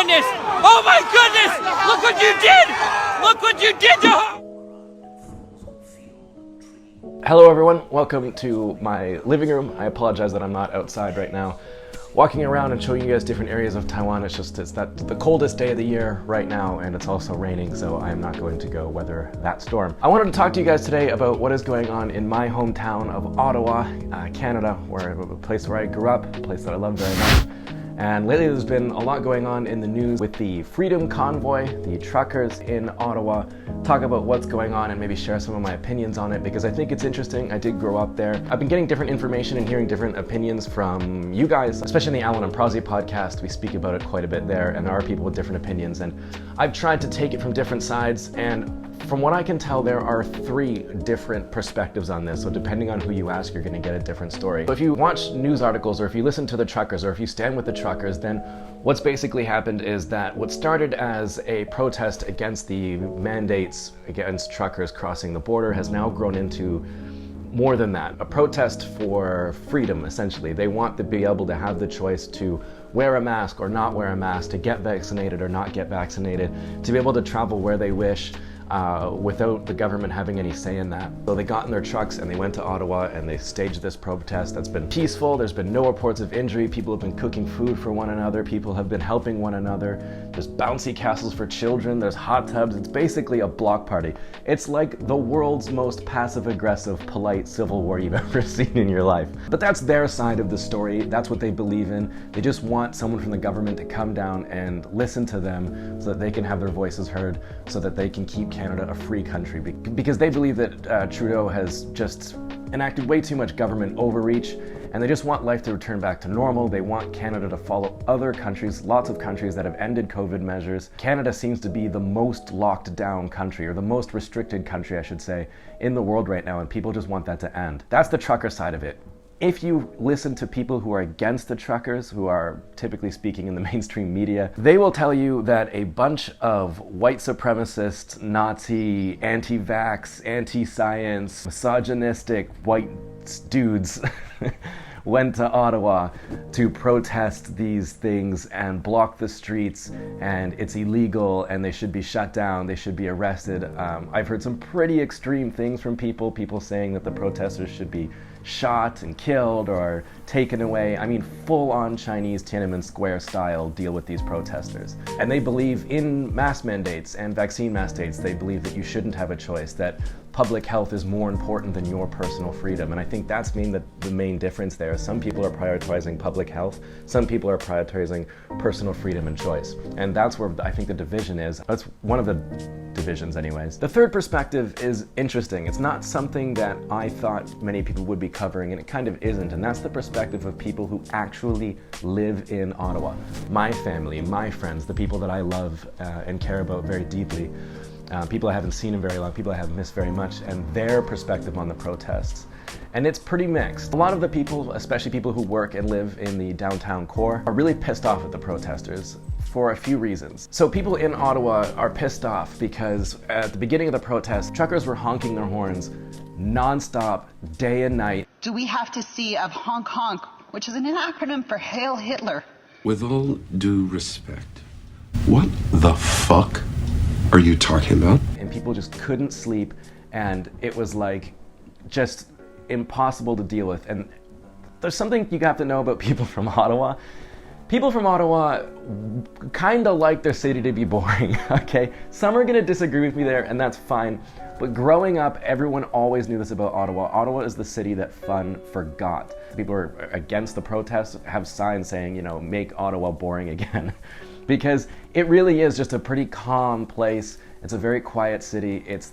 goodness! Oh my goodness! Look what you did! Look what you did to her! Hello everyone, welcome to my living room. I apologize that I'm not outside right now, walking around and showing you guys different areas of Taiwan. It's the coldest day of the year right now, and it's also raining, so I'm not going to go weather that storm. I wanted to talk to you guys today about what is going on in my hometown of Ottawa, Canada, a place where I grew up, a place that I love very much. And lately there's been a lot going on in the news with the Freedom Convoy, the truckers in Ottawa. Talk about what's going on and maybe share some of my opinions on it because I think it's interesting. I did grow up there. I've been getting different information and hearing different opinions from you guys, especially in the Alan and Prosy podcast. We speak about it quite a bit there, and there are people with different opinions. And I've tried to take it from different sides, and from what I can tell, there are 3 different perspectives on this. So depending on who you ask, you're gonna get a different story. So if you watch news articles, or if you listen to the truckers, or if you stand with the truckers, then what's basically happened is that what started as a protest against the mandates against truckers crossing the border has now grown into more than that, a protest for freedom, essentially. They want to be able to have the choice to wear a mask or not wear a mask, to get vaccinated or not get vaccinated, to be able to travel where they wish, without the government having any say in that. So they got in their trucks and they went to Ottawa and they staged this protest that's been peaceful. There's been no reports of injury. People have been cooking food for one another. People have been helping one another. There's bouncy castles for children. There's hot tubs. It's basically a block party. It's like the world's most passive-aggressive, polite civil war you've ever seen in your life. But that's their side of the story. That's what they believe in. They just want someone from the government to come down and listen to them so that they can have their voices heard, so that they can keep Canada a free country, because they believe that Trudeau has just enacted way too much government overreach, and they just want life to return back to normal. They want Canada to follow other countries, lots of countries that have ended COVID measures. Canada seems to be the most locked down country, or the most restricted country, I should say, in the world right now, and people just want that to end. That's the trucker side of it. If you listen to people who are against the truckers, who are typically speaking in the mainstream media, they will tell you that a bunch of white supremacist, Nazi, anti-vax, anti-science, misogynistic white dudes went to Ottawa to protest these things and block the streets, and it's illegal and they should be shut down, they should be arrested. I've heard some pretty extreme things from people saying that the protesters should be shot and killed or taken away. I mean, full-on Chinese Tiananmen Square style deal with these protesters. And they believe in mask mandates and vaccine mandates. They believe that you shouldn't have a choice, that public health is more important than your personal freedom. And I think that's the main difference there. Some people are prioritizing public health, some people are prioritizing personal freedom and choice. And that's where I think the division is. That's one of the divisions anyways. The third perspective is interesting. It's not something that I thought many people would be covering, and it kind of isn't, and that's the perspective of people who actually live in Ottawa. My family, my friends, the people that I love and care about very deeply, people I haven't seen in very long, people I haven't missed very much, and their perspective on the protests. And it's pretty mixed. A lot of the people, especially people who work and live in the downtown core, are really pissed off at the protesters for a few reasons. So people in Ottawa are pissed off because at the beginning of the protest, truckers were honking their horns non-stop, day and night. Do we have to see of honk honk, which is an acronym for Hail Hitler? With all due respect, what the fuck are you talking about? And people just couldn't sleep, and it was like just impossible to deal with. And there's something you have to know about people from Ottawa. People from Ottawa kind of like their city to be boring, okay? Some are gonna disagree with me there, and that's fine. But growing up, everyone always knew this about Ottawa. Ottawa is the city that fun forgot. People who are against the protests have signs saying, make Ottawa boring again. Because it really is just a pretty calm place. It's a very quiet city. It's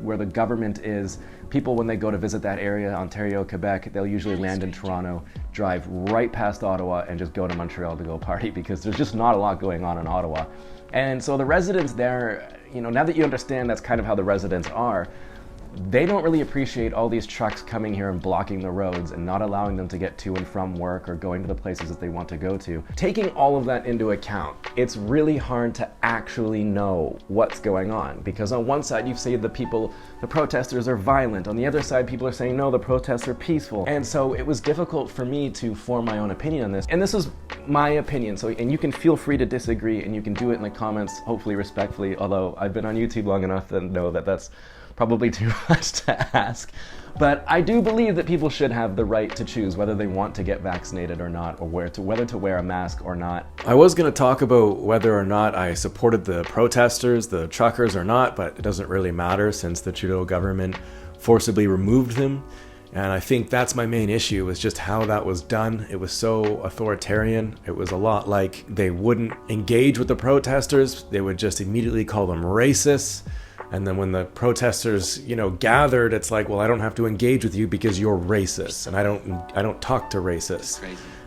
where the government is. People, when they go to visit that area, Ontario, Quebec, they'll usually land in Toronto, drive right past Ottawa, and just go to Montreal to go party, because there's just not a lot going on in Ottawa. And so the residents there, now that you understand that's kind of how the residents are, they don't really appreciate all these trucks coming here and blocking the roads and not allowing them to get to and from work or going to the places that they want to go to. Taking all of that into account, it's really hard to actually know what's going on, because on one side you say the protesters are violent, on the other side people are saying no, the protests are peaceful. And so it was difficult for me to form my own opinion on this, and this is my opinion, and you can feel free to disagree, and you can do it in the comments, hopefully respectfully, although I've been on YouTube long enough to know that that's probably too much to ask. But I do believe that people should have the right to choose whether they want to get vaccinated or not, or whether to wear a mask or not. I was going to talk about whether or not I supported the protesters, the truckers or not, but it doesn't really matter since the Trudeau government forcibly removed them. And I think that's my main issue, was just how that was done. It was so authoritarian. It was a lot like they wouldn't engage with the protesters. They would just immediately call them racists. And then when the protesters, gathered, it's like, well, I don't have to engage with you because you're racist, and I don't talk to racists.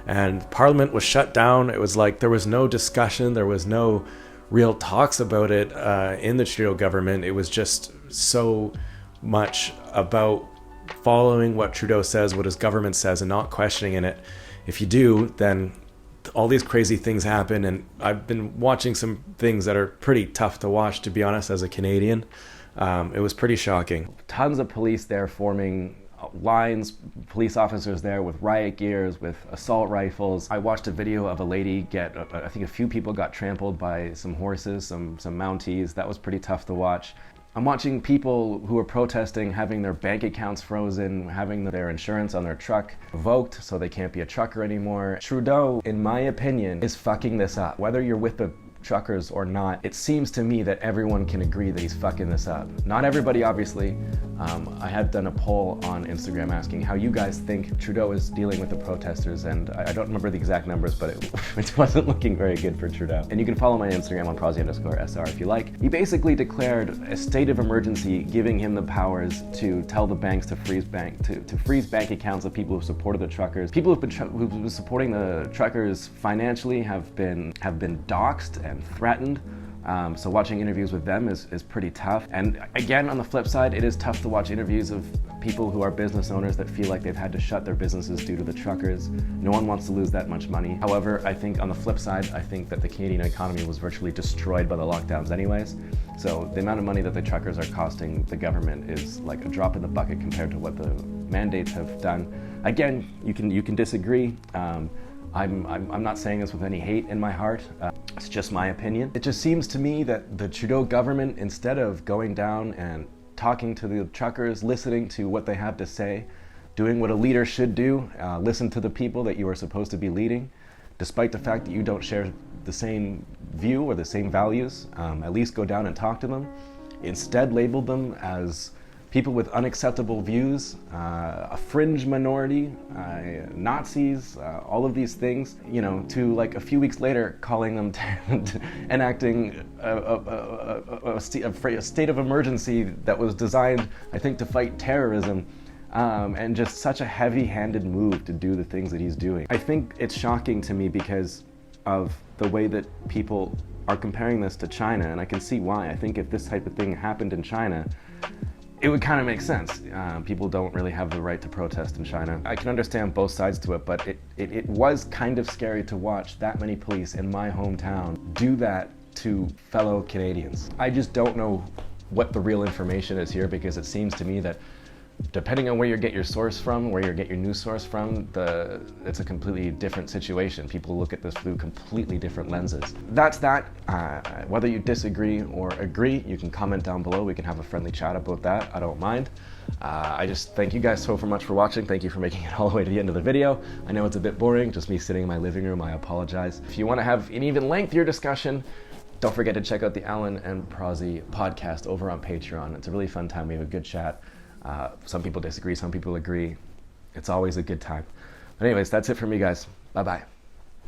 And Parliament was shut down. It was like there was no discussion, there was no real talks about it in the Trudeau government. It was just so much about following what Trudeau says, what his government says, and not questioning it. If you do, then all these crazy things happen, and I've been watching some things that are pretty tough to watch, to be honest, as a Canadian. It was pretty shocking. Tons of police there forming lines, police officers there with riot gears, with assault rifles. I watched a video of a lady I think a few people got trampled by some horses, some Mounties. That was pretty tough to watch. I'm watching people who are protesting having their bank accounts frozen, having their insurance on their truck revoked so they can't be a trucker anymore. Trudeau, in my opinion, is fucking this up. Whether you're with the truckers or not, it seems to me that everyone can agree that he's fucking this up. Not everybody, obviously. I had done a poll on Instagram asking how you guys think Trudeau is dealing with the protesters, and I don't remember the exact numbers, but it wasn't looking very good for Trudeau. And you can follow my Instagram on Prosy_SR if you like. He basically declared a state of emergency, giving him the powers to tell the banks to freeze bank accounts of people who supported the truckers. People who've been supporting the truckers financially have been doxxed and threatened. So watching interviews with them is pretty tough. And again, on the flip side, it is tough to watch interviews of people who are business owners that feel like they've had to shut their businesses due to the truckers. No one wants to lose that much money. However, I think on the flip side, I think that the Canadian economy was virtually destroyed by the lockdowns anyways. So the amount of money that the truckers are costing the government is like a drop in the bucket compared to what the mandates have done. Again, you can disagree. I'm not saying this with any hate in my heart. It's just my opinion. It just seems to me that the Trudeau government, instead of going down and talking to the truckers, listening to what they have to say, doing what a leader should do, listen to the people that you are supposed to be leading, despite the fact that you don't share the same view or the same values, at least go down and talk to them. Instead labeled them as people with unacceptable views, a fringe minority, Nazis, all of these things, to like a few weeks later calling them enacting a state of emergency that was designed, I think, to fight terrorism, and just such a heavy-handed move to do the things that he's doing. I think it's shocking to me because of the way that people are comparing this to China, and I can see why. I think if this type of thing happened in China, it would kind of make sense. People don't really have the right to protest in China. I can understand both sides to it, but it was kind of scary to watch that many police in my hometown do that to fellow Canadians. I just don't know what the real information is here, because it seems to me that depending on where you get your source from, where you get your news source from, it's a completely different situation. People look at this through completely different lenses. That's that. Whether you disagree or agree, you can comment down below. We can have a friendly chat about that. I don't mind. I just thank you guys so much for watching. Thank you for making it all the way to the end of the video. I know it's a bit boring, just me sitting in my living room. I apologize. If you want to have an even lengthier discussion, don't forget to check out the Alan and Prosy podcast over on Patreon. It's a really fun time. We have a good chat. Some people disagree, some people agree. It's always a good time. But anyways, that's it for me, guys. Bye-bye.